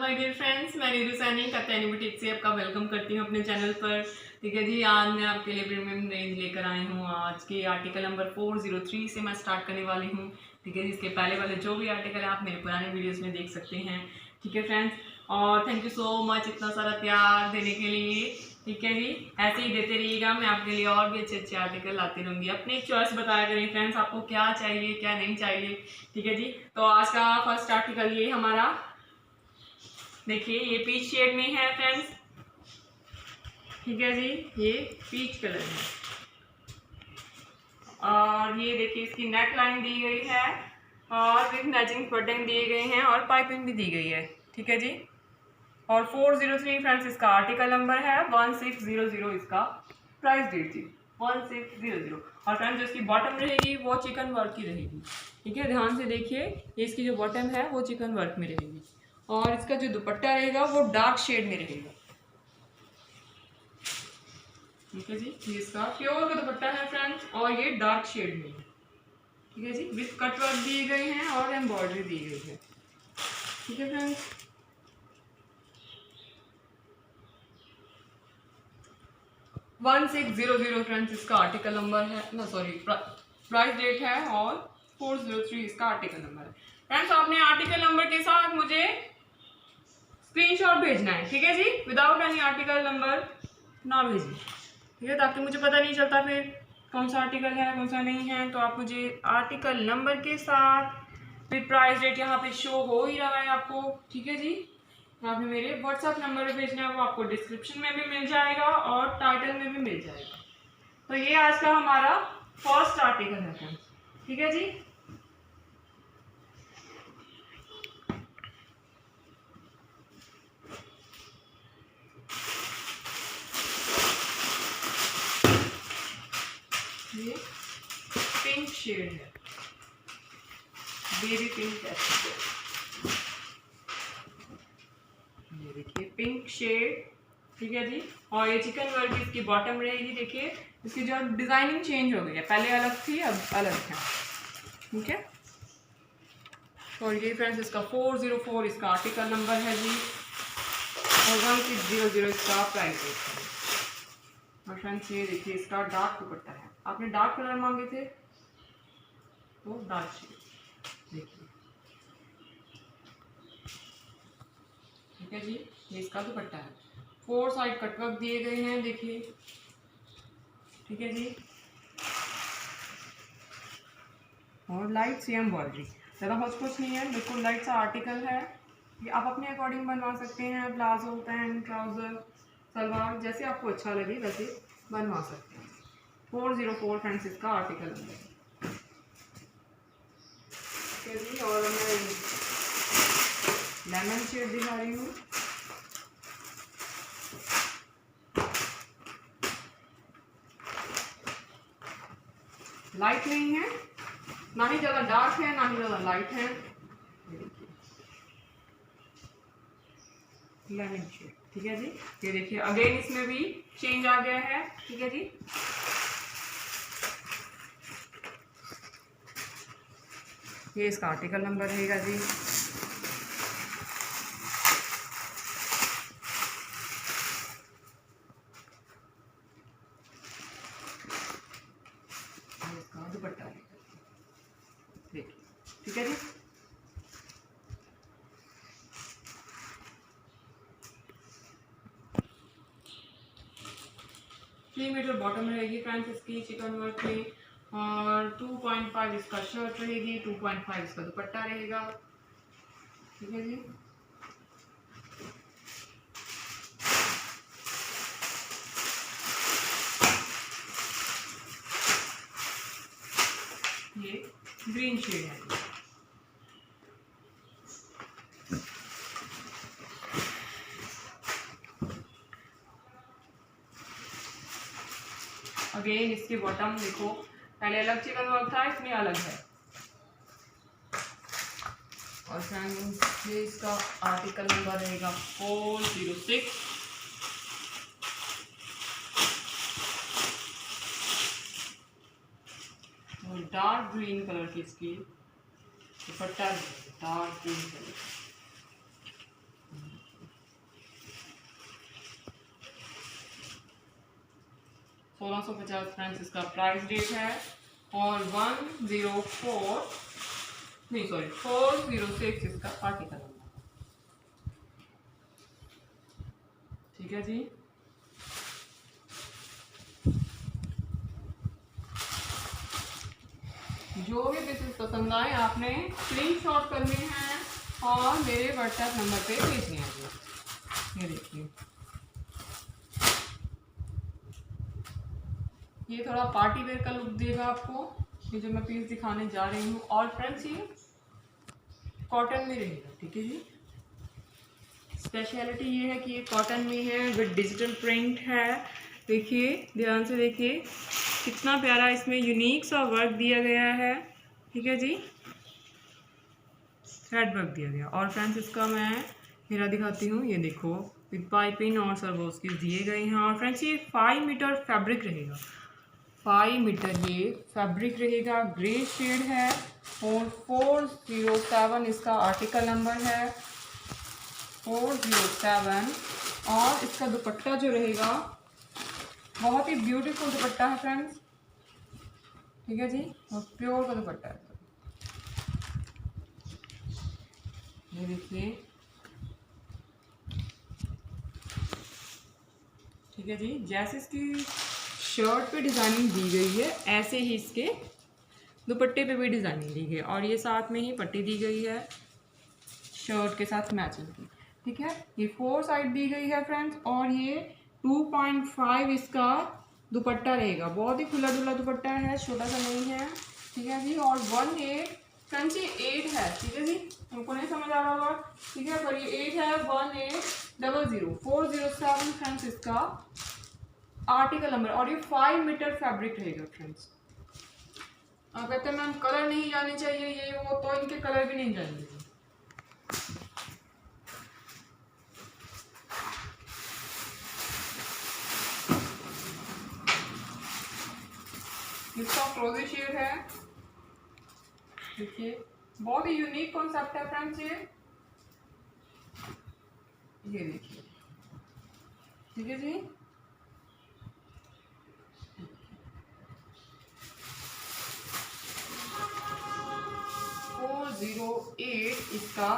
My dear friends, मैं Neeru Saini Katyani boutique से आपका वेलकम करती हूँ अपने चैनल पर। ठीक है जी, आज मैं आपके लिए प्रीमियम रेंज लेकर आई हूँ। आज के आर्टिकल नंबर 403 से मैं स्टार्ट करने वाली हूँ। ठीक है जी, इसके पहले वाले जो भी आर्टिकल है आप मेरे पुराने वीडियोस में देख सकते हैं। ठीक है फ्रेंड्स, और थैंक यू सो मच इतना सारा प्यार देने के लिए। ठीक है जी, ऐसे ही देते रहिएगा, मैं आपके लिए और भी अच्छे अच्छे आर्टिकल लाती रहूँगी। अपनी चॉइस बताया करिए फ्रेंड्स, आपको क्या चाहिए क्या नहीं चाहिए। ठीक है जी, तो आज का फर्स्ट आर्टिकल ये हमारा देखिए, ये पीच शेड में है फ्रेंड्स। ठीक है जी, ये पीच कलर है और ये देखिए इसकी नेक लाइन दी गई है और विद मैचिंग बटन दिए गए हैं और पाइपिंग भी दी गई है। ठीक है जी, और 403 फ्रेंड्स इसका आर्टिकल नंबर है। 1600 इसका प्राइस डेट थी 1600। और फ्रेंड्स जो इसकी बॉटम रहेगी वो चिकन वर्क की रहेगी। ठीक है, ध्यान से देखिए, ये इसकी जो बॉटम है वो चिकन वर्क में रहेगी और इसका जो दुपट्टा रहेगा वो डार्क शेड में रहेगा। ठीक है जी, ये इसका प्योर का दुपट्टा है फ्रेंड्स और ये डार्क शेड में है। ठीक है जी, विथ कट वर्क दिए गए हैं और एम्ब्रॉयडरी दी गई है। ठीक है फ्रेंड्स, 1600 फ्रेंड्स इसका आर्टिकल नंबर है, ना सॉरी प्राइस डेट है और 403 इसका आर्टिकल नंबर है। फ्रेंड्स आपने आर्टिकल नंबर के साथ मुझे स्क्रीनशॉट भेजना है। ठीक है जी, विदाउट एनी आर्टिकल नंबर ना भेजिए। ठीक है, ताकि मुझे पता नहीं चलता फिर कौन सा आर्टिकल है कौन सा नहीं है। तो आप मुझे आर्टिकल नंबर के साथ फिर प्राइस डेट यहाँ पे शो हो ही रहा है आपको। ठीक है जी, आपने मेरे व्हाट्सएप नंबर पे भेजना है, वो आपको डिस्क्रिप्शन में भी मिल जाएगा और टाइटल में भी मिल जाएगा। तो ये आज का हमारा फर्स्ट आर्टिकल है फ्रेंड्स। ठीक है जी, ये पिंक शेड है, बेबी पिंक ऐसे। ये देखिए पिंक शेड। ठीक है जी, और ये चिकन वर्क इसकी बॉटम रहेगी। देखिए इसकी जो डिजाइनिंग चेंज हो गई है, पहले अलग थी अब अलग है। ठीक है, और ये फ्रेंड्स इसका 404 इसका आर्टिकल नंबर है जी और 1600 इसका प्राइस है। और फ्रेंड्स ये देखिए इसका डार्क दुपट्टा है, आपने डार्क कलर मांगे थे तो डार्क शेड देखिए। ठीक है जी, ये इसका दुपट्टा है, 4 साइड कटवर्क दिए गए हैं देखिए। ठीक है जी, और लाइट सी एम्ब्रॉयडरी, ज़्यादा कुछ नहीं है, बिल्कुल लाइट सा आर्टिकल है। ये आप अपने अकॉर्डिंग बनवा सकते हैं, प्लाजो पैंट ट्राउज़र सलवार जैसे आपको अच्छा लगे वैसे बनवा सकते हैं। 404 फ्रेंड्स इसका आर्टिकल नंबर है। ठीक है जी, और मैं लेमन शेड दिखा रही हूँ। लाइट नहीं है, ना ही ज़्यादा डार्क है ना ही ज़्यादा लाइट है, लेमन शेड। ठीक है जी, ये देखिए अगेन इसमें भी चेंज आ गया है। ठीक है जी, ये इसका आर्टिकल नंबर रहेगा जी। इसका दुपट्टा देखिए। ठीक है जी, 3 मीटर बॉटम रहेगी फ्रेंड्स इसकी चिकन वर्क में और 2.5 इसका शर्ट रहेगी, 2.5 इसका दुपट्टा रहेगा। ठीक है जी, ये ग्रीन शेड है। अगेन इसकी बॉटम देखो, पहले अलग चिकन वर्क था, इसमें अलग है। और फ्रेंड्स ये इसका आर्टिकल नंबर रहेगा 406। और डार्क ग्रीन कलर की इसकी दुपट्टा, डार्क ग्रीन कलर। 1650 फ्रेंड्स इसका प्राइस रेट है। और 406 इसका आर्टिकल नंबर। ठीक है जी। जो भी पीसेस पसंद आए आपने स्क्रीनशॉट करने हैं और मेरे व्हाट्सएप नंबर पे भेजने हैं। ये देखिए, ये थोड़ा पार्टी वेयर का लुक देगा आपको, ये जो मैं पीस दिखाने जा रही हूँ। और फ्रेंड्स ये कॉटन में रहेगा। ठीक है जी। स्पेशलिटी ये है कि ये कॉटन में है विद डिजिटल प्रिंट है। देखिए, ध्यान से देखिए कितना प्यारा इसमें यूनिक सा वर्क दिया गया है। ठीक है जी, थ्रेड वर्क दिया गया। और फ्रेंड्स इसका मैं मेरा दिखाती हूँ। ये देखो, विद पाइपिंग और सर्वोस्किस दिए गए हैं। और फ्रेंड्स ये 5 मीटर फैब्रिक रहेगा, 5 मीटर ये फैब्रिक रहेगा। ग्रे शेड है और 407 इसका आर्टिकल नंबर है, 407। और इसका दुपट्टा जो रहेगा बहुत ही ब्यूटीफुल दुपट्टा है फ्रेंड्स। ठीक है जी, और प्योर का दुपट्टा है। ये देखिए, ठीक है जी। जैसे इसकी शर्ट पे डिज़ाइनिंग दी गई है ऐसे ही इसके दुपट्टे पे भी डिज़ाइनिंग दी गई है। और ये साथ में ही पट्टी दी गई है शर्ट के साथ मैचिंग की। ठीक है, ये 4 साइड दी गई है फ्रेंड्स। और ये 2.5 इसका दुपट्टा रहेगा। बहुत ही खुला डुला दुपट्टा है, छोटा सा नहीं है। ठीक है जी। और 18 फ्रेंड्स ये 8 है। ठीक है जी, हमको नहीं समझ आ रहा होगा। ठीक है, पर ये 8 है। 1800 407 फ्रेंड्स इसका आर्टिकल नंबर। और ये 5 मीटर फैब्रिक रहेगा फ्रेंड्स। आप कहते हैं मैम कलर नहीं जाने चाहिए ये वो, तो इनके कलर भी नहीं जाएंगे। इसका फ्रोजी शेड है। देखिए, बहुत ही यूनिक कॉन्सेप्ट है फ्रेंड्स ये देखिए। ठीक है जी। 408 इसका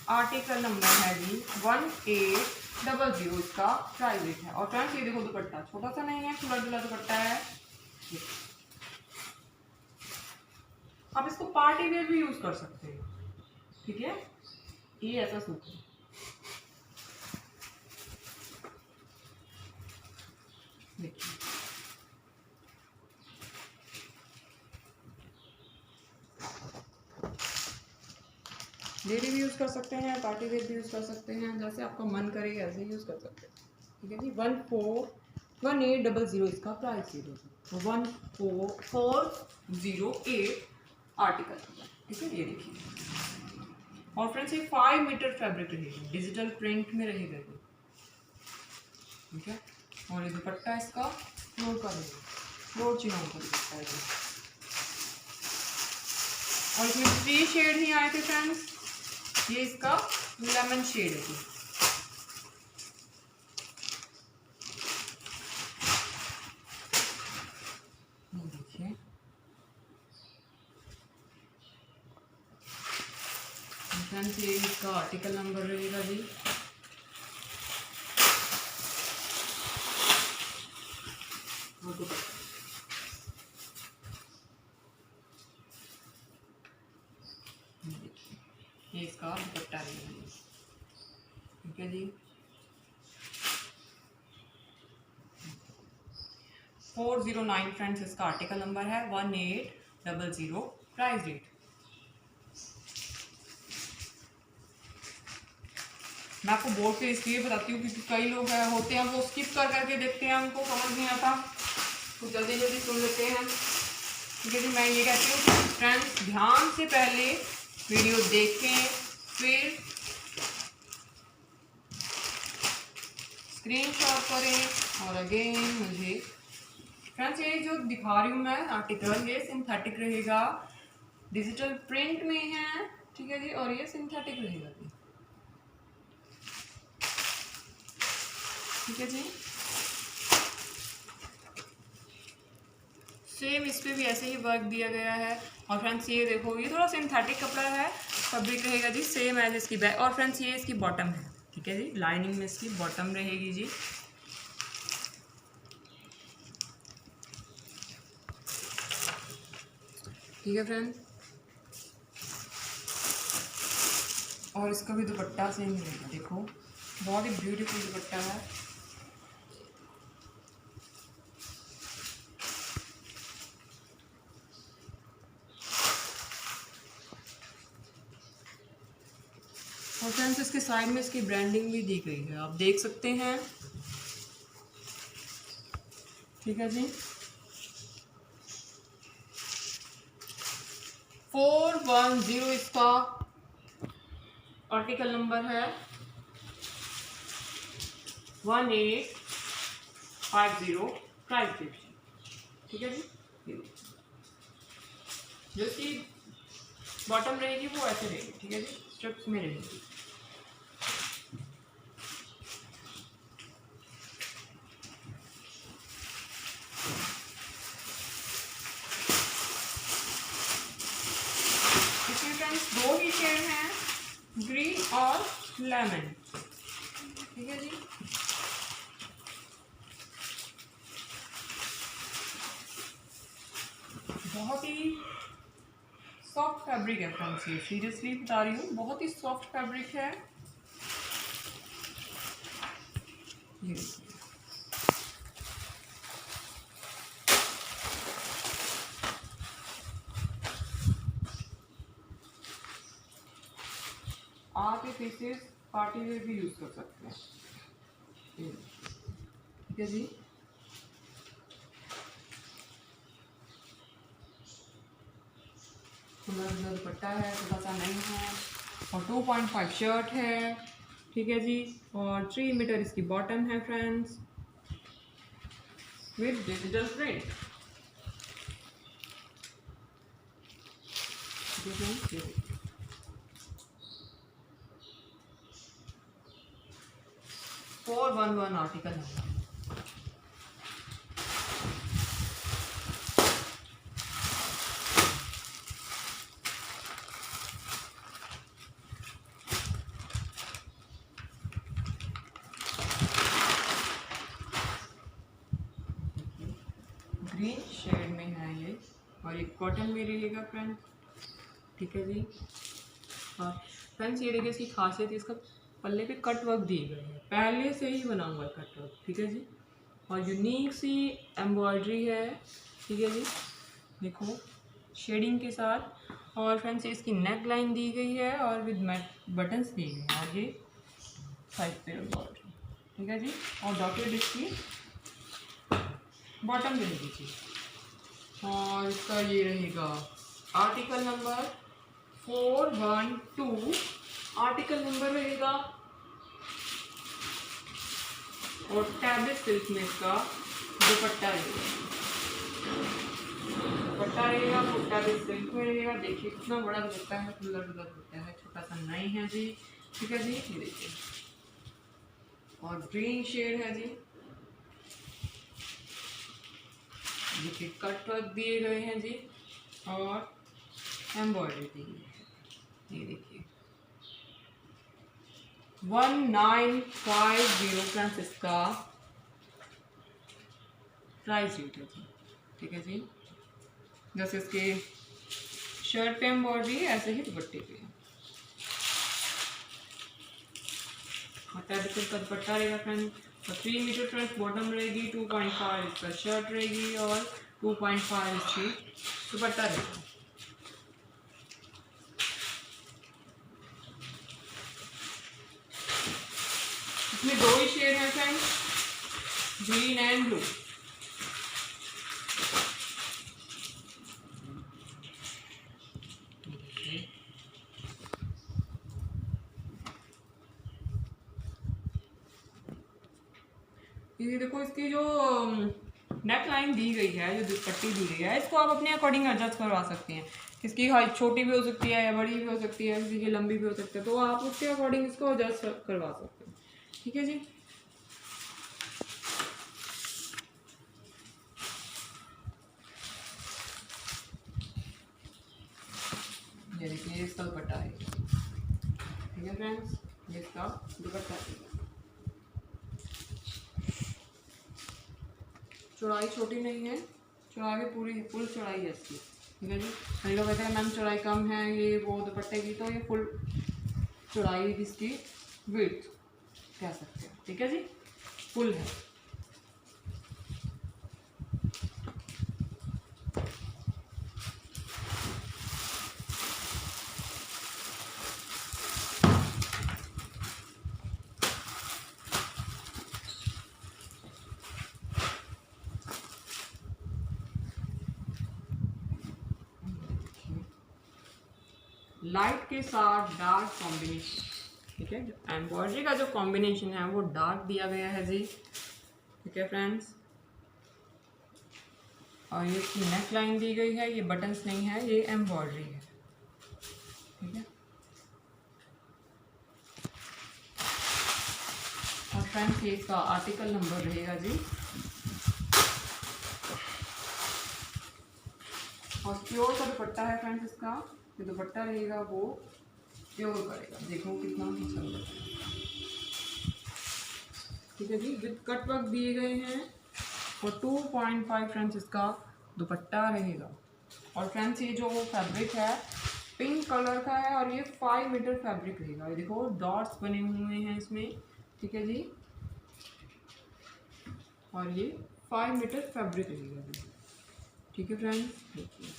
आर्टिकल नंबर है जी। 1800 इसका प्राइस रेट है। और फ्रेंड्स ये देखो, दुपट्टा छोटा सा नहीं है, खुला डुला दुपट्टा है। आप इसको पार्टी वेयर भी यूज कर सकते हैं। ठीक है, ये ऐसा सूट है। देखिए, डेली भी यूज कर सकते हैं, पार्टी वेयर भी यूज कर सकते हैं, जैसे आपका मन करे ऐसे यूज कर सकते हैं। ठीक है जी। 1800 इसका प्राइस है। 14408 आर्टिकल। ठीक है, ये देखिए। और फ्रेंड्स ये 5 मीटर फैब्रिक रहेगा, डिजिटल प्रिंट में रहेगा ये। ठीक है, और ये दुपट्टा इसका फ्लोर का रहेगा, फ्लोर चिनोन का दुपट्टा है। और इसमें 3 शेड ही आए थे फ्रेंड्स। ये इसका लेमन शेड है जी। देखिए, फ्रेंड्स ये इसका आर्टिकल नंबर रहेगा जी। ये इसका दुपट्टा रहेगा। ठीक है जी। 409 फ्रेंड्स इसका आर्टिकल नंबर है। 1800 प्राइस रेट। मैं आपको बोर्ड पे इसलिए बताती हूँ क्योंकि कई लोग होते हैं वो स्किप कर करके देखते हैं, उनको समझ नहीं आता, तो जल्दी जल्दी सुन लेते हैं। ठीक है जी, मैं ये कहती हूँ कि फ्रेंड्स ध्यान से पहले वीडियो देखें, फिर स्क्रीनशॉट करें और अगेन मुझे। फ्रेंड्स ये जो दिखा रही हूँ मैं आर्टिकल, ये सिंथेटिक रहेगा, डिजिटल प्रिंट में है। ठीक है जी, और ये सिंथेटिक रहेगा जी। ठीक है जी। सेम इस पे भी ऐसे ही वर्क दिया गया है। और फ्रेंड्स ये देखो, ये थोड़ा सिंथेटिक कपड़ा है, फैब्रिक रहेगा जी सेम एज इसकी बैक। और फ्रेंड्स ये इसकी बॉटम है, ठीक है जी, लाइनिंग में इसकी बॉटम रहेगी जी। ठीक है फ्रेंड्स, और इसका भी दुपट्टा सेम रहेगा, देखो बहुत ही ब्यूटीफुल दुपट्टा है। और फ्रेंड्स इसके साइड में इसकी ब्रांडिंग भी दी गई है, आप देख सकते हैं। ठीक है जी, 410 इसका आर्टिकल नंबर है, 1850 प्राइस देखिए। ठीक है जी, जो इसकी बॉटम रहेगी वो ऐसे रहेगी, ठीक है जी, स्ट्रिप्स में रहेगी। इसमें फ्रेंड्स 2 ही शेड हैं, ग्रीन और लेमन। ठीक है जी, बहुत ही सॉफ्ट फैब्रिक है फ्रेंड्स, ये सीरियसली बता रही हूँ, बहुत ही सॉफ्ट फैब्रिक है ये। आप ये पीसेस पार्टी वेयर भी यूज कर सकते हैं। ठीक है जी, खुला दुपट्टा है, थोड़ा सा नहीं है, और 2.5 शर्ट है। ठीक है जी, और 3 मीटर इसकी बॉटम है फ्रेंड्स, विद डिजिटल प्रिंट। ठीक है, 411 आर्टिकल है। ग्रीन शेड में है ये, और एक कॉटन में रहेगा फ्रेंड्स। ठीक है जी, और फ्रेंड्स ये देखिए इसकी खासियत, इसका पल्ले पे कट वर्क दिए गए हैं, पहले से ही बना हुआ है कट वर्क। ठीक है जी, और यूनिक सी एम्ब्रॉयडरी है। ठीक है जी, देखो शेडिंग के साथ। और फ्रेंड्स इसकी नेक लाइन दी गई है और विद बटन्स दिए गए हैं, और ये साइड पे एम्ब्रॉयडरी। ठीक है जी, और डॉटेड इसकी बॉटम रहेगी जी। और इसका ये रहेगा आर्टिकल नंबर 412, आर्टिकल नंबर रहेगा, और टैबलेट सिल्क में इसका दुपट्टा रहेगा, दुपट्टा रहेगा वो टैबलेट सिल्क में रहेगा। देखिए कितना बड़ा दुपट्टा है, खुला खुला दुपट्टा है, छोटा सा नहीं है जी। ठीक है जी, ये देखिए, और ग्रीन शेड है जी, देखिए कट वर्क दिए गए हैं जी, और एम्ब्रॉयडरी दी गई है। ये देखिए 1950 फ्रेंड्स इसका प्राइस रेट है जी। ठीक है जी, जैसे इसके शर्ट पे एम्ब्रॉयडरी है ऐसे ही दुपट्टे पे है। का दुपट्टा रहेगा फ्रेंड, और 3 मीटर फ्रेंड्स बॉटम रहेगी, 2.5 इसका शर्ट रहेगी, और 2.5 इसकी दुपट्टा रहेगा। इसमें 2 ही शेड है फ्रेंड्स, ग्रीन एंड ब्लू। ये देखो इसकी जो नेक लाइन दी गई है, जो पट्टी दी गई है, इसको आप अपने अकॉर्डिंग एडजस्ट करवा सकते हैं। इसकी हाइट छोटी भी हो सकती है या बड़ी भी हो सकती है, किसी की लंबी भी हो सकती है, तो आप उसके अकॉर्डिंग इसको एडजस्ट करवा सकते हैं। ठीक है जी, ये देखिए इसका दुपट्टा है, ठीक है फ्रेंड्स, ये इसका दुपट्टा है। चौड़ाई छोटी नहीं है, चौड़ाई भी पूरी फुल चौड़ाई है इसकी, ठीक है जी। कई लोग कहते हैं मैम चौड़ाई कम है ये वो दुपट्टे की, तो ये फुल चौड़ाई इसकी विड्थ कह सकते हैं, ठीक है जी, फुल है। लाइट के साथ डार्क कॉम्बिनेशन, ठीक है। एम्ब्रॉयडरी का जो कॉम्बिनेशन है वो डार्क दिया गया है जी, ठीक है फ्रेंड्स। और ये इसकी नेक लाइन दी गई है, ये बटन्स नहीं है, ये एम्ब्रॉयडरी है, ठीक है। और फ्रेंड्स ये इसका आर्टिकल नंबर रहेगा जी, और प्योर का दुपट्टा है फ्रेंड्स इसका, जो दुपट्टा रहेगा वो प्योर करेगा, देखो कितना अच्छा लग रहा है, ठीक है जी। विद कट वर्क दिए गए हैं और 2.5 फ्रेंड्स इसका दुपट्टा रहेगा। और फ्रेंड्स ये जो फैब्रिक है पिंक कलर का है और ये 5 मीटर फैब्रिक रहेगा, ये देखो डॉट्स बने हुए हैं इसमें, ठीक है जी। और ये 5 मीटर फैब्रिक रहेगा, ठीक है फ्रेंड्स। देखिए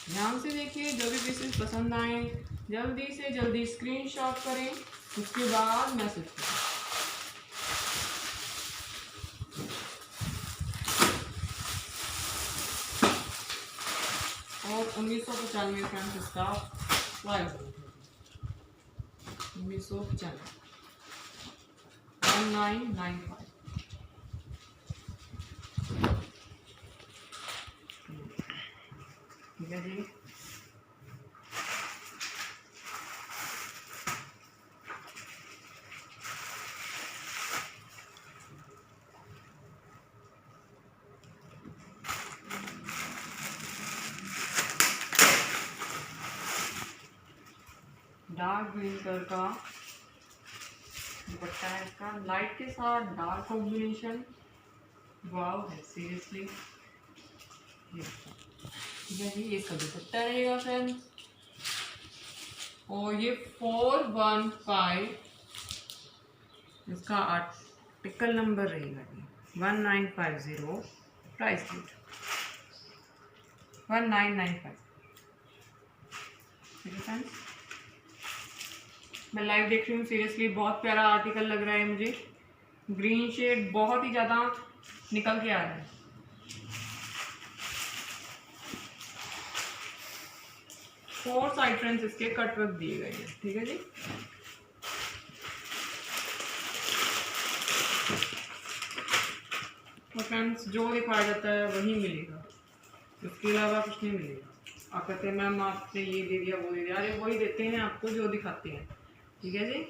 ध्यान से देखिए, जो भी पीसेस पसंद आए जल्दी से जल्दी स्क्रीनशॉट करें, उसके बाद मैसेज करें। और 1995 फ्रेंड्स इसका प्राइस, 1995 1995, ठीक है जी। डार्क ग्रीन कलर का दुपट्टा है इसका, लाइट के साथ डार्क कॉम्बिनेशन, वाव है सीरियसली, ठीक है जी। ये इसका दुपट्टा रहेगा फ्रेंड्स, और ये 415 इसका आर्टिकल नंबर रहेगा जी, 1950, प्राइस 1995, ठीक है फ्रेंड्स। मैं लाइव देख रही हूँ, सीरियसली बहुत प्यारा आर्टिकल लग रहा है मुझे, ग्रीन शेड बहुत ही ज़्यादा निकल के आ रहा है, 4 साइड फ्रेंड्स इसके कट वर्क दिए गए हैं, ठीक है जी। तो फ्रेंड्स जो दिखाया जाता है वही मिलेगा, उसके अलावा कुछ नहीं मिलेगा। आप कहते हैं मैम आपने ये दे दिया वो दे दिया, अरे वही देते हैं आपको जो दिखाते हैं, ठीक है जी।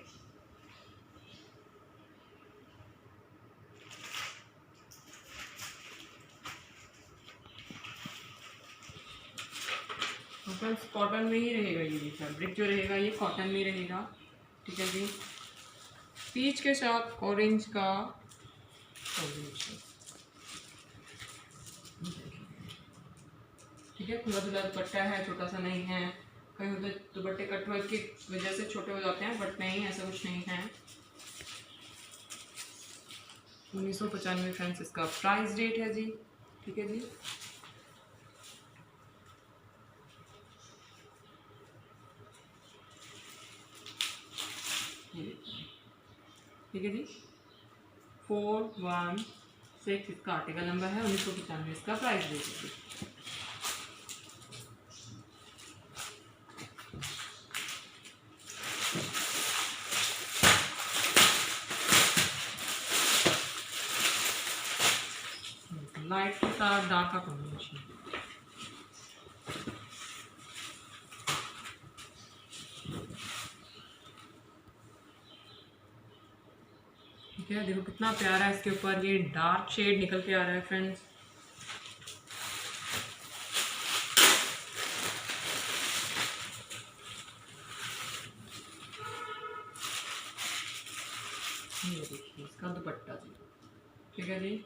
तो फ्रेंड्स कॉटन में ही रहेगा, ये फैब्रिक जो रहेगा ये कॉटन में रहेगा, ठीक है जी। पीच के साथ ऑरेंज का कॉम्बिनेशन, ठीक है। खुला खुला दुपट्टा है, छोटा सा नहीं है, कहीं होते दुपट्टे कटवर्क की वजह से छोटे हो जाते हैं, बट नहीं ऐसा कुछ नहीं है। 1995 फ्रेंड्स इसका प्राइस रेट है जी, ठीक है जी। ठीक है जी, 416 इसका आर्टिकल नंबर है, 1995 इसका प्राइस रेट है। लाइट के साथ डार्क का कॉम्बिनेशन, ठीक है। देखो कितना प्यारा है, इसके ऊपर ये डार्क शेड निकल के आ रहा है फ्रेंड्स, ये देखिए इसका दुपट्टा जी, ठीक है जी।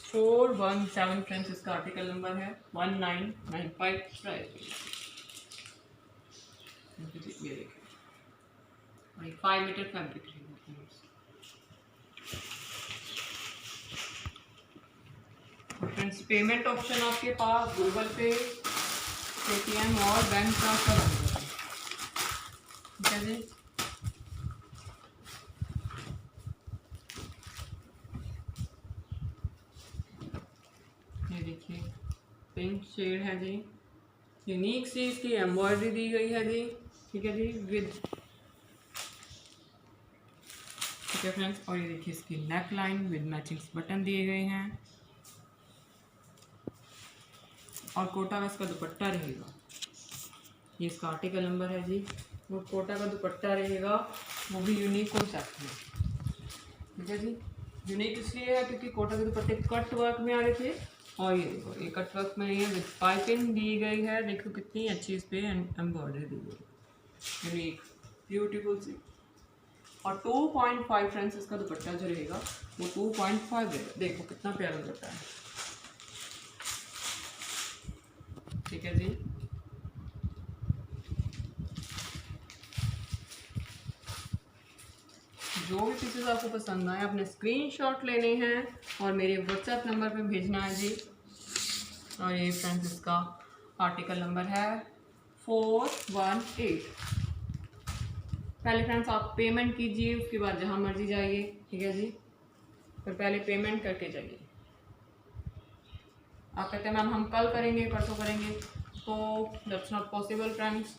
फोर 117 फ्रेंड्स इसका आर्टिकल नंबर है, 1995 प्राइस। ये देखिए 5 मीटर फैब्रिक है। फ्रेंड्स पेमेंट ऑप्शन आपके पास गूगल पे, पेटीएम और बैंक ट्रांसफर होगा, ठीक है जी। ये देखिए पिंक शेड है जी, यूनिक सी इसकी एम्ब्रॉयडरी दी गई है जी, ठीक है जी, विद, ठीक है फ्रेंड्स। और ये देखिए इसकी neck line with matching button दिए गए हैं, और कोटा का इसका दुपट्टा रहेगा। ये इसका आर्टिकल नंबर है जी। वो कोटा का दुपट्टा रहेगा, वो भी यूनिक कॉन्सेप्ट में, ठीक है जी। यूनिक इसलिए है क्योंकि कोटा के दुपट्टे कट वर्क में आ रहे थे, और ये देखो ये कट वर्क में नहीं है, विद पाइपिंग दी गई है। देखो कितनी अच्छी इस पर एम्ब्रॉयडरी दी गई है, यूनिक ब्यूटीफुल सी। और 2.5 फ्रेंड्स इसका दुपट्टा जो रहेगा वो 2.5 रहेगा। देखो कितना प्यारा दुपट्टा है, ठीक है जी। जो भी पीसेस आपको पसंद आए अपने स्क्रीनशॉट लेने हैं और मेरे व्हाट्सएप नंबर पे भेजना है जी। और ये फ्रेंड्स इसका आर्टिकल नंबर है 418। पहले फ्रेंड्स आप पेमेंट कीजिए, उसके बाद जहाँ मर्जी जाइए, ठीक है जी, पर पहले पेमेंट करके जाइए। आप कहते हैं मैम हम कल करेंगे परसों करेंगे, तो दैट्स नॉट पॉसिबल फ्रेंड्स।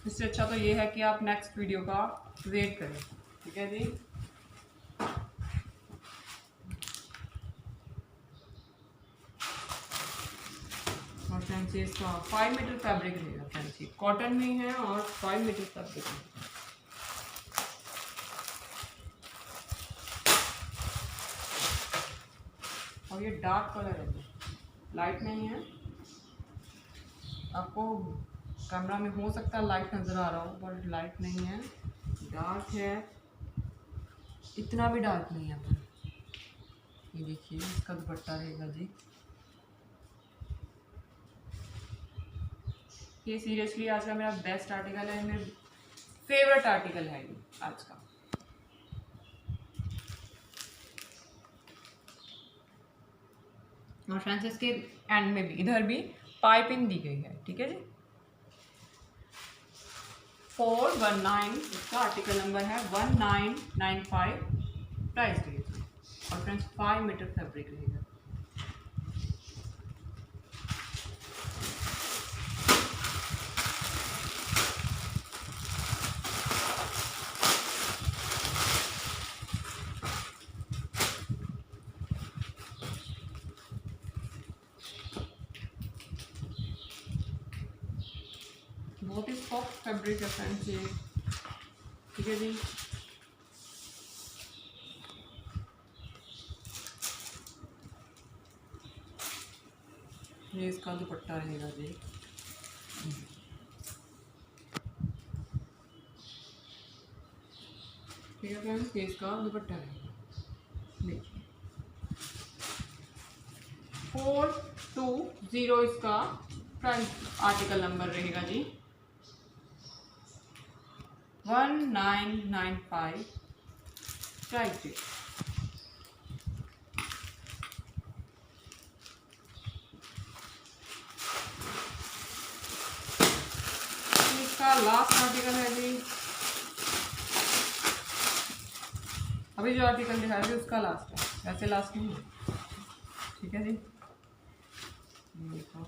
इससे अच्छा तो ये है कि आप नेक्स्ट वीडियो का वेट करें, ठीक है जी। और फ्रेंड्स इसका 5 मीटर फैब्रिक रहेगा फ्रेंड्स, ये कॉटन में है और 5 मीटर फैब्रिक है। और ये डार्क कलर है, लाइट नहीं है। आपको कैमरा में हो सकता है लाइट नज़र आ रहा हो, बट लाइट नहीं है, डार्क है, इतना भी डार्क नहीं है। ये देखिए इसका दुपट्टा रहेगा जी। ये सीरियसली आज का मेरा बेस्ट आर्टिकल है, मेरा फेवरेट आर्टिकल है ये आज का। और फ्रेंड्स इसके एंड में भी इधर भी पाइपिंग दी गई है, ठीक है जी। 419 इसका आर्टिकल नंबर है, 1995 प्राइस रहेगी। और फ्रेंड्स 5 मीटर फैब्रिक रहेगा। बहुत ही सॉफ्ट फैब्रिक है फ्रेंड्स ये, ठीक है जी। ये इसका दुपट्टा रहेगा जी, ठीक है फ्रेंड्स, ये इसका दुपट्टा रहेगा। देखिए 420 इसका प्राइस आर्टिकल नंबर रहेगा जी, 1995 प्राइस जी। इसका लास्ट आर्टिकल है जी, अभी जो आर्टिकल दिखा रहे थे उसका लास्ट है, वैसे लास्ट नहीं है, ठीक है जी। देखो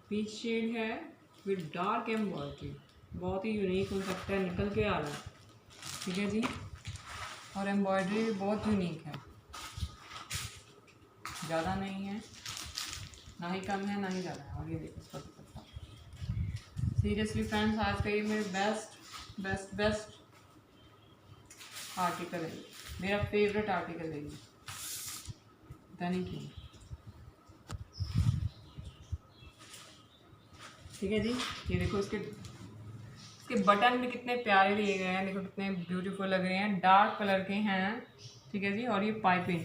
पीच शेड है विद डार्क एम्ब्रॉयडरी, बहुत ही यूनिक हो सकता है, निकल के आ रहा है, ठीक है जी। और एम्ब्रॉयडरी बहुत यूनिक है, ज़्यादा नहीं है, ना ही कम है ना ही ज़्यादा है। और ये देखो इसका दुपट्टा, सीरियसली फ्रेंड्स, आज का ये मेरे बेस्ट बेस्ट बेस्ट आर्टिकल है, मेरा फेवरेट आर्टिकल है ये, पता नहीं क्यों। ठीक है जी, ये देखो इसके बटन भी कितने प्यारे दिए गए हैं, देखो कितने ब्यूटीफुल लग रहे हैं, डार्क कलर के हैं। ठीक है जी, और ये पाइपिंग,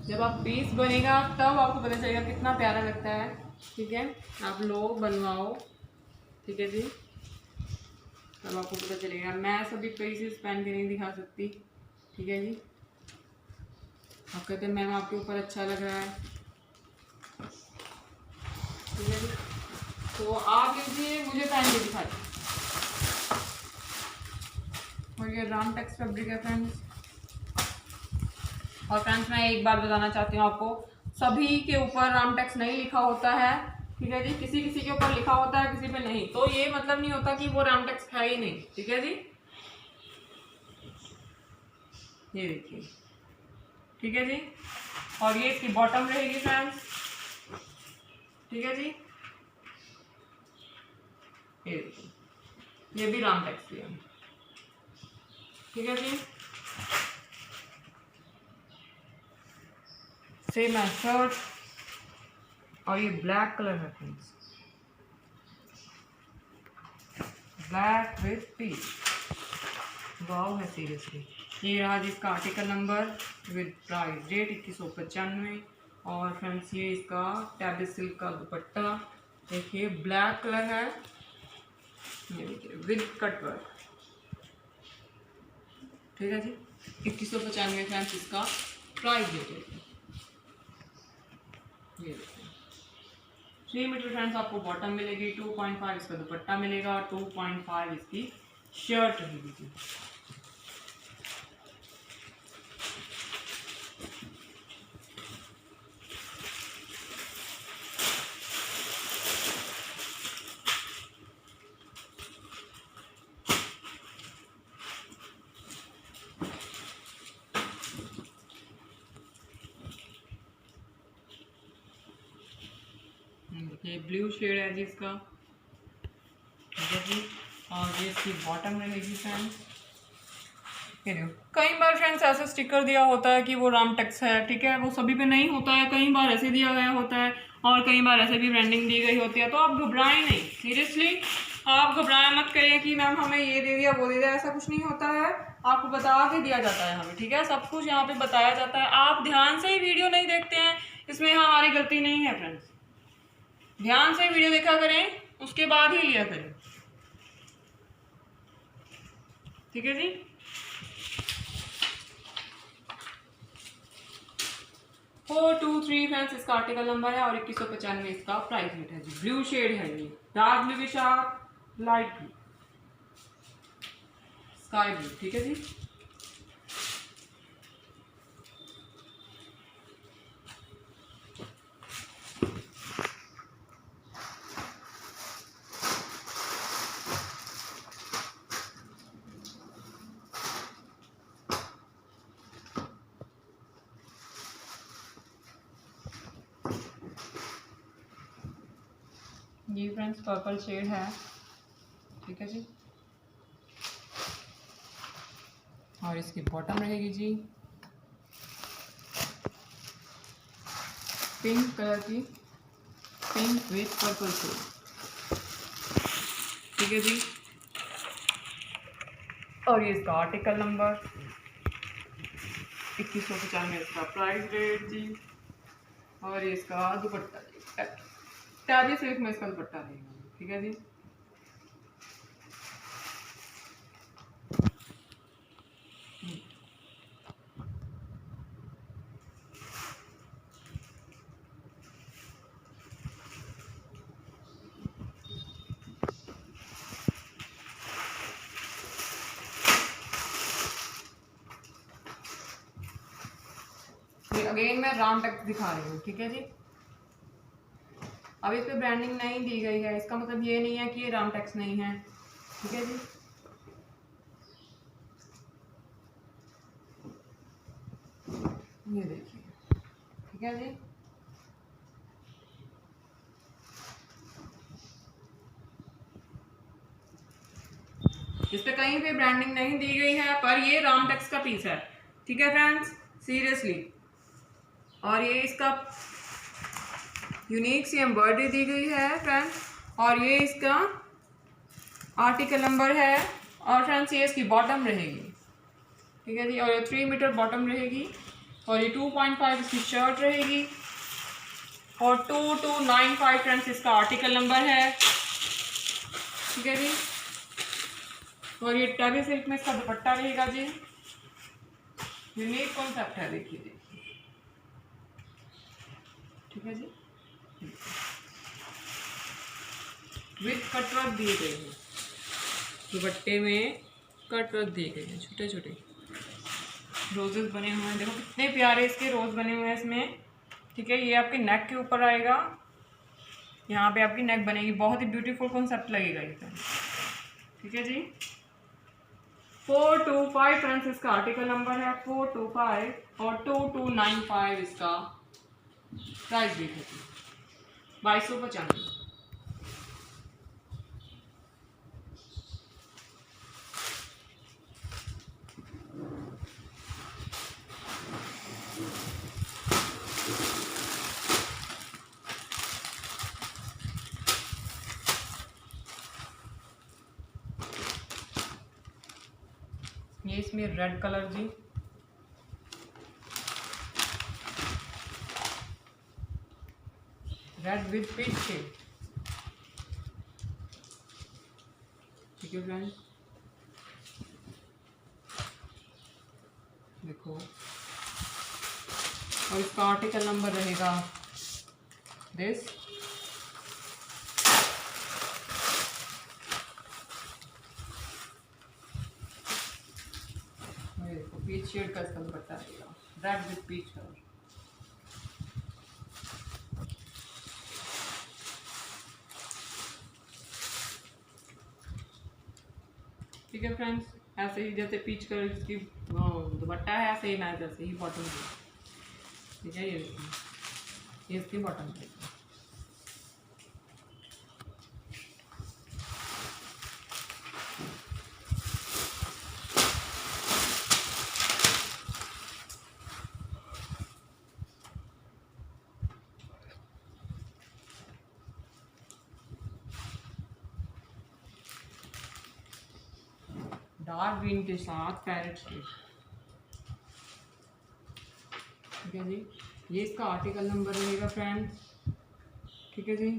जब आप पीस बनेगा तब आपको पता चलेगा कितना प्यारा लगता है। ठीक है, आप लो बनवाओ। ठीक है जी, तब आपको पता चलेगा। मैं सभी पीसेस पहन के नहीं दिखा सकती। ठीक है जी, आप कहते हैं मैम आपके ऊपर अच्छा लग रहा है। ठीक है जी, तो आप लीजिए, मुझे पहन के दिखाइए। और ये रामटेक्स फैब्रिक है फ्रेंड्स। और फ्रेंड्स मैं एक बात बताना चाहती हूँ आपको, सभी के ऊपर रामटेक्स नहीं लिखा होता है। ठीक है जी, किसी किसी के ऊपर लिखा होता है, किसी पे नहीं, तो ये मतलब नहीं होता कि वो रामटेक्स है ही नहीं। ठीक है जी, ये देखिए। ठीक है जी, और ये इसकी बॉटम रहेगी फ्रेंड्स। ठीक है जी, ये देखिए, ये भी रामटेक्स की है। ठीक है जी, सेम है शर्ट, और ये ब्लैक कलर है friends, black with peach, wow है सीरियसली। ये रहा जिसका article number with price date 2195। और फ्रेंड्स ये इसका टैबी सिल्क का दुपट्टा, देखिए ब्लैक कलर है, ये देखिए विद कट वर्क। ठीक है जी, 2195 फ्रेंड्स इसका प्राइस डेट है। ये देखिए 3 मीटर फ्रेंड्स आपको बॉटम मिलेगी, 2.5 इसका दुपट्टा मिलेगा, 2.5 इसकी शर्ट रहेगी। ये ब्लू शेड है जी इसका। ठीक है जी, और ये इसकी बॉटम रहेगी फ्रेंड्स। ये देखो, कई बार फ्रेंड्स ऐसा स्टिकर दिया होता है कि वो रामटेक्स है। ठीक है, वो सभी पे नहीं होता है, कई बार ऐसे दिया गया होता है, और कई बार ऐसे भी ब्रांडिंग दी गई होती है। तो आप घबराएं नहीं, सीरियसली आप घबराएं मत करिए कि मैम हमें ये दे दिया वो दे दिया, ऐसा कुछ नहीं होता है। आपको बता के दिया जाता है हमें। ठीक है, सब कुछ यहाँ पे बताया जाता है। आप ध्यान से ही वीडियो नहीं देखते हैं, इसमें हमारी गलती नहीं है फ्रेंड्स। ध्यान से वीडियो देखा करें, उसके बाद ही लिया करें। ठीक है जी, फोर 2 3 फ्रेंड्स इसका आर्टिकल नंबर है, और 2195 इसका प्राइस रेट है जी। ब्लू शेड है ये, डार्क ब्लू के साथ लाइट ब्लू, स्काई ब्लू। ठीक है जी, ये फ्रेंड्स पर्पल शेड है। ठीक है जी, और इसकी बॉटम रहेगी जी पिंक कलर की, पिंक विथ पर्पल शेड। ठीक है जी, और ये इसका आर्टिकल नंबर 2195 इसका प्राइस रेट जी। और ये इसका दुपट्टा जी, टैबी सिल्क में इसका दुपट्टा रहेगा। ठीक है जी, ये अगेन मैं रामटेक्स दिखा रही हूँ। ठीक है जी, अब इस पे ब्रांडिंग नहीं दी गई है, इसका मतलब ये नहीं है कि ये रामटेक्स नहीं है। ठीक है जी, ये देखिए। ठीक है जी, इस पे कहीं पे ब्रांडिंग नहीं दी गई है, पर ये रामटेक्स का पीस है, ठीक है फ्रेंड्स, सीरियसली। और ये इसका यूनिक सी एम्ब्रॉयडरी दी गई है फ्रेंड्स, और ये इसका आर्टिकल नंबर है। और फ्रेंड्स ये इसकी बॉटम रहेगी, ठीक है जी, और ये 3 मीटर बॉटम रहेगी, और ये 2.5 इसकी शर्ट रहेगी, और 2295 फ्रेंड्स इसका आर्टिकल नंबर है, ठीक है जी। और ये टेबी सिल्क में इसका दुपट्टा रहेगा जी। यूनिक कॉन्सेप्ट है, देखिए जी, ठीक है जी। विथ कटवर्क दिए गए हैं, दुपट्टे में कटवर्क दिए गए हैं, छोटे छोटे रोजेस बने हुए हैं, देखो कितने प्यारे इसके रोज बने हुए हैं इसमें, ठीक है। ये आपके नेक के ऊपर आएगा, यहाँ पे आपकी नेक बनेगी, बहुत ही ब्यूटीफुल कॉन्सेप्ट लगेगा ये, ठीक है जी। 425 फ्रेंड्स इसका आर्टिकल नंबर है, 425, और 2295 इसका प्राइस भी है, 2295। ये इसमें रेड कलर जी, रेड विद पिंक शेड, ठीक है फ्रेंड, देखो। और इसका आर्टिकल नंबर रहेगा दिस, देखो पीच शेड का इसका दुपट्टा रहेगा, रेड विद पीच कलर, ठीक है फ्रेंड्स। ऐसे ही जैसे पीच कलर की दुपट्टा है, ऐसे ही मैं जैसे ही बॉटम, ठीक है। ये इसकी बॉटम है, डार्क ग्रीन के साथ पैरेट शेड, ठीक है जी। ये इसका आर्टिकल नंबर रहेगा फ्रेंड्स, ठीक है जी।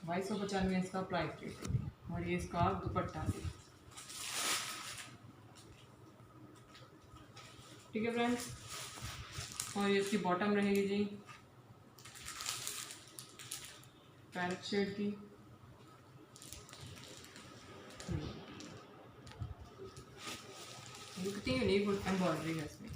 $2295 इसका प्राइस रेट है, और ये इसका दुपट्टा है, ठीक है फ्रेंड्स। और ये इसकी बॉटम रहेगी जी, पैरेट शेड की, कितनी यूनिक एम्ब्रॉयडरी है इसमें,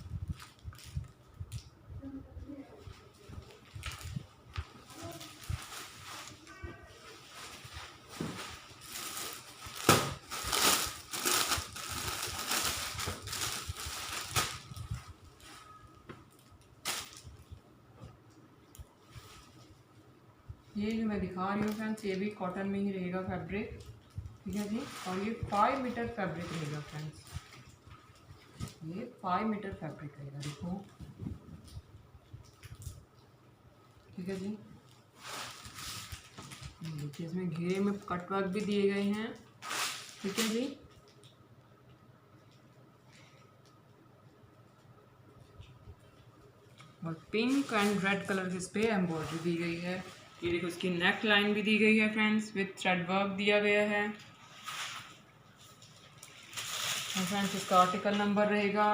ये जो मैं दिखा रही हूँ फ्रेंड्स, ये भी कॉटन में ही रहेगा फैब्रिक, ठीक है जी। और ये 5 मीटर फैब्रिक रहेगा फ्रेंड्स, ये 5 मीटर फैब्रिक रहेगा, देखो, ठीक है जी। देखिए इसमें घेरे में कटवर्क भी दिए गए हैं, ठीक है जी। और पिंक एंड रेड कलर इस पे एम्ब्रॉयडरी दी गई है, ये देखो इसकी नेक लाइन भी दी गई है फ्रेंड्स, विथ थ्रेड वर्क दिया गया है। और फ्रेंड्स इसका आर्टिकल नंबर रहेगा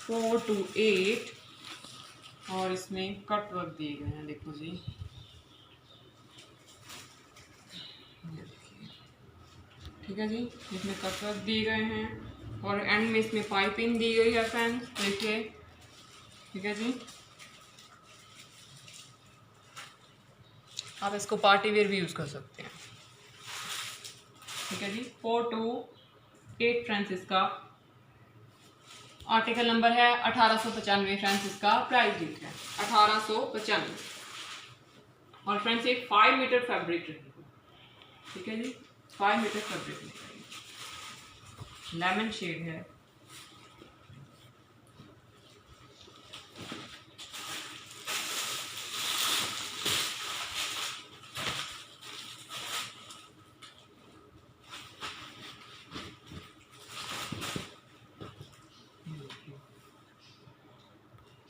428, और इसमें कट वर्क दिए गए हैं, देखो जी, ठीक है जी। इसमें कट वर्क दिए गए हैं, और एंड में इसमें पाइपिंग दी गई है फ्रेंड्स, देखिए, ठीक है जी। आप इसको पार्टी वेयर भी यूज़ कर सकते हैं, ठीक है जी। 428 फ्रेंड्स इसका आर्टिकल नंबर है, 1895 फ्रेंड्स इसका प्राइस रेट है, 1895। और फ्रेंड्स ये 5 मीटर फैब्रिक रहेगा, ठीक है जी, 5 मीटर फैब्रिक रहेगा, लेमन शेड है।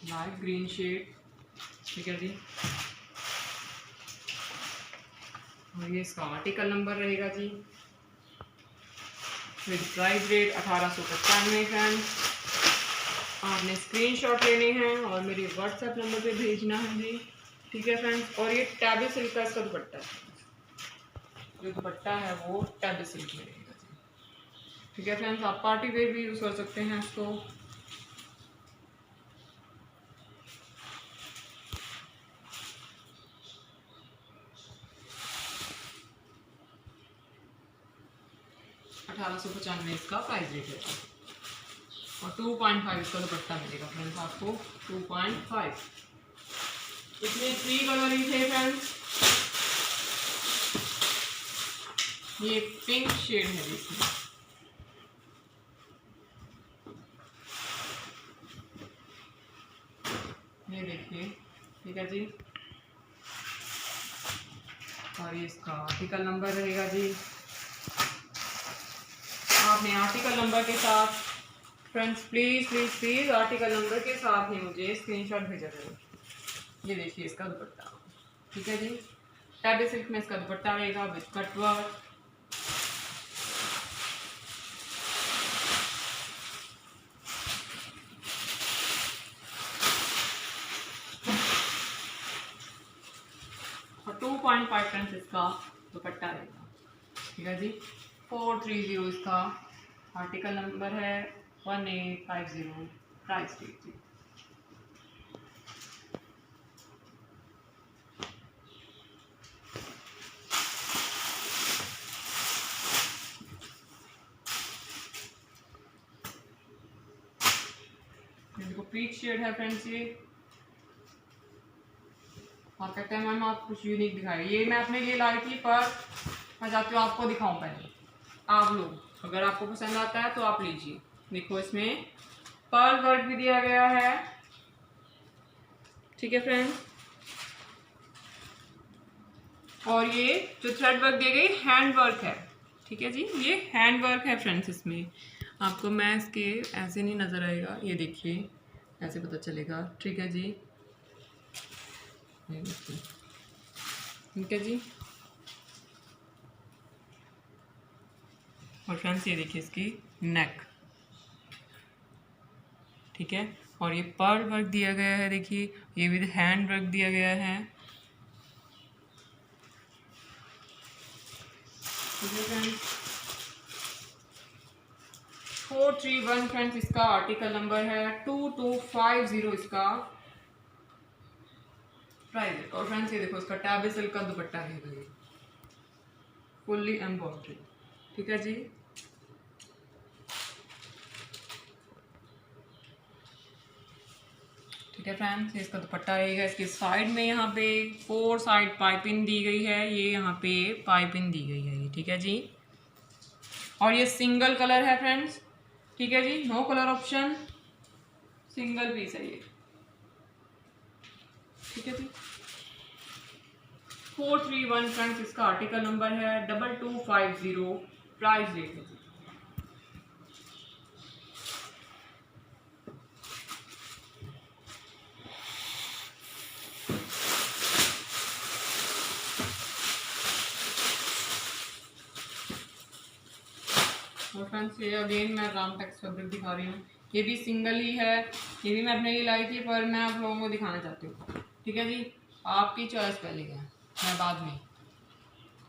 लाइट ग्रीन शेड, ठीक है जी। और ये इसका आर्टिकल नंबर रहेगा जी, विद प्राइस रेट 1895 फ्रेंड्स। आपने स्क्रीनशॉट लेने हैं और मेरे व्हाट्सएप नंबर पे भेजना है जी, ठीक है फ्रेंड्स। और ये टैबी सिल्क का इसका दुपट्टा है, जो दुपट्टा है वो टैबी सिल्क में रहेगा जी, ठीक है फ्रेंड्स। आप पार्टी वेयर भी यूज़ कर सकते हैं इसको। $1895 इसका प्राइस रेट है और 2.5 इसका दुपट्टा मिलेगा फ्रेंड्स आपको, 2.5। इसमें 3 कलर ही थे फ्रेंड्स। ये पिंक शेड है इसमें, ये देखिए, ठीक है जी। और ये इसका आर्टिकल नंबर रहेगा जी। आपने आर्टिकल नंबर के साथ फ्रेंड्स प्लीज़ आर्टिकल नंबर के साथ ही मुझे स्क्रीनशॉट भेजा करें। ये देखिए इसका दुपट्टा, ठीक है जी। टैबी सिल्क में इसका दुपट्टा रहेगा विद कटवर्क। और 2.5 फ्रेंड्स इसका दुपट्टा रहेगा, ठीक है जी। 430 इसका आर्टिकल नंबर है, 1850 प्राइस रेट जी। देखो पीच शेड है फ्रेंड्स ये, और कहते हैं मैम आप कुछ यूनिक दिखाए। ये मैं अपने लिए लाई थी, पर मैं चाहती हूँ आपको दिखाऊं पहले। आप लोग अगर आपको पसंद आता है तो आप लीजिए। देखो इसमें पर्ल वर्क भी दिया गया है, ठीक है फ्रेंड्स। और ये जो थ्रेड वर्क दी गई हैंड वर्क है, ठीक है जी, ये हैंड वर्क है फ्रेंड्स। इसमें आपको मैं इसके ऐसे नहीं नज़र आएगा, ये देखिए ऐसे पता चलेगा, ठीक है जी, ये देखिए, ठीक है जी। और फ्रेंड्स ये देखिए इसकी नेक, ठीक है। और ये पर्ल वर्क दिया गया है, देखिए ये विद हैंड वर्क दिया गया है, ठीक है फ्रेंड्स। 431 फ्रेंड्स इसका आर्टिकल नंबर है, 2250 इसका प्राइस। और फ्रेंड्स ये देखो इसका टैबी सिल्क का दुपट्टा है, फुल्ली एम्ब्रॉयडरी, ठीक है जी। ठीक है फ्रेंड्स, इसका दुपट्टा रहेगा। इसके साइड में यहाँ पे 4 साइड पाइपिंग दी गई है, ये यहाँ पे पाइपिंग दी गई है ये, ठीक है जी। और ये सिंगल कलर है फ्रेंड्स, ठीक है जी, no colour option, single piece है ये, ठीक है जी। 431 फ्रेंड्स इसका आर्टिकल नंबर है, 2250 प्राइस रेट है। और फ्रेंड्स ये अगेन मैं रामटेक्स फैब्रिक दिखा रही हूँ, ये भी सिंगल ही है, ये भी मैं अपने लिए लाई थी, पर मैं आप लोगों को दिखाना चाहती हूँ, ठीक है जी। आपकी चॉइस पहले है, मैं बाद में,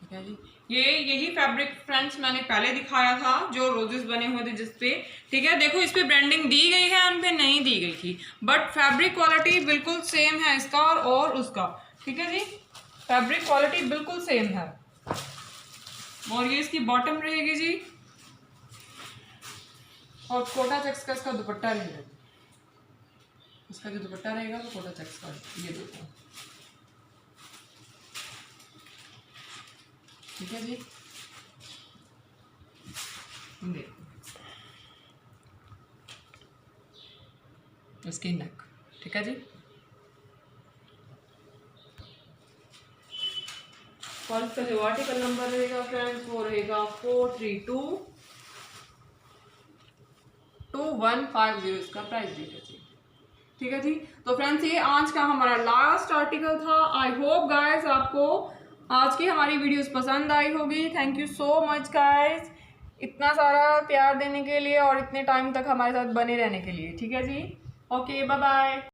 ठीक है जी। ये यही फैब्रिक फ्रेंड्स मैंने पहले दिखाया था, जो रोजेस बने हुए थे जिसपे, ठीक है। देखो इस पे ब्रांडिंग दी गई है, उन पे नहीं दी गई थी, बट फैब्रिक क्वालिटी बिल्कुल सेम है इसका और उसका, ठीक है जी। फैब्रिक क्वालिटी बिल्कुल सेम है। और ये इसकी बॉटम रहेगी जी, और कोटा चेक्स का इसका दुपट्टा रहेगा। इसका जो दुपट्टा रहेगा वो कोटा चेक्स का, ये देखो, ठीक है जी, देखो इसकी नेक, ठीक है जी। फर्स्ट का जो आर्टिकल नंबर रहेगा फ्रेंड्स वो रहेगा 432150, इसका प्राइस देगा जी, ठीक है जी। तो फ्रेंड्स ये आज का हमारा लास्ट आर्टिकल था। आई होप गाइस आपको आज की हमारी वीडियोस पसंद आई होगी। Thank you so much guys, इतना सारा प्यार देने के लिए और इतने टाइम तक हमारे साथ बने रहने के लिए, ठीक है जी। Okay, bye bye.